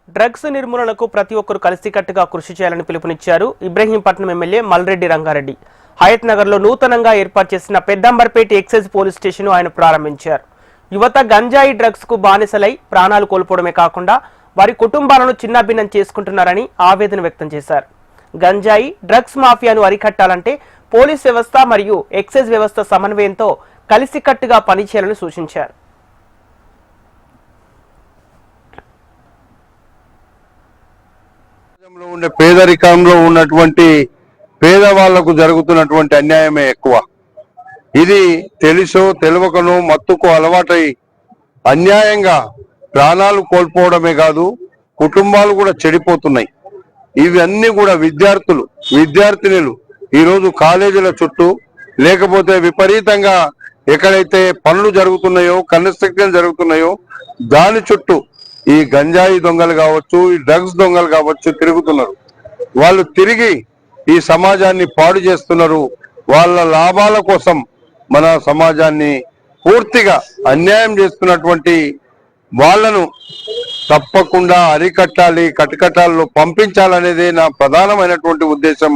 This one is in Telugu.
డ్రగ్స్ నిర్మూలనకు ప్రతి ఒక్కరూ కలిసికట్టుగా కృషి చేయాలని పిలుపునిచ్చారు ఇబ్రహీంపట్నం ఎమ్మెల్యే మల్రెడ్డి రంగారెడ్డి. హయత్ నగర్లో నూతనంగా ఏర్పాటు చేసిన పెద్దంబర్పేట ఎక్సైజ్ పోలీస్ స్టేషన్ ఆయన ప్రారంభించారు. యువత గంజాయి డ్రగ్స్ కు బానిసలై ప్రాణాలు కోల్పోవడమే కాకుండా వారి కుటుంబాలను చిన్నాభిన్నం చేసుకుంటున్నారని ఆవేదన వ్యక్తం చేశారు. గంజాయి డ్రగ్స్ మాఫియాను అరికట్టాలంటే పోలీస్ వ్యవస్థ మరియు ఎక్సైజ్ వ్యవస్థ సమన్వయంతో కలిసికట్టుగా పనిచేయాలని సూచించారు. ఉండే పేదరికంలో ఉన్నటువంటి పేదవాళ్లకు జరుగుతున్నటువంటి అన్యాయమే ఎక్కువ. ఇది తెలుసో తెలియకనో మత్తుకు అలవాటై అన్యాయంగా ప్రాణాలు కోల్పోవడమే కాదు, కుటుంబాలు కూడా చెడిపోతున్నాయి. ఇవన్నీ కూడా విద్యార్థినులు ఈరోజు కాలేజీల చుట్టూ లేకపోతే విపరీతంగా ఎక్కడైతే పనులు జరుగుతున్నాయో, కన్స్ట్రక్షన్ జరుగుతున్నాయో దాని చుట్టూ ఈ గంజాయి దొంగలు కావచ్చు, ఈ డ్రగ్స్ దొంగలు కావచ్చు తిరుగుతున్నారు. వాళ్ళు తిరిగి ఈ సమాజాన్ని పాడు చేస్తున్నారు. వాళ్ళ లాభాల కోసం మన సమాజాన్ని పూర్తిగా అన్యాయం చేస్తున్నటువంటి వాళ్ళను తప్పకుండా అరికట్టాలి, కటకటాల్లో పంపించాలనేదే నా ప్రధానమైనటువంటి ఉద్దేశం.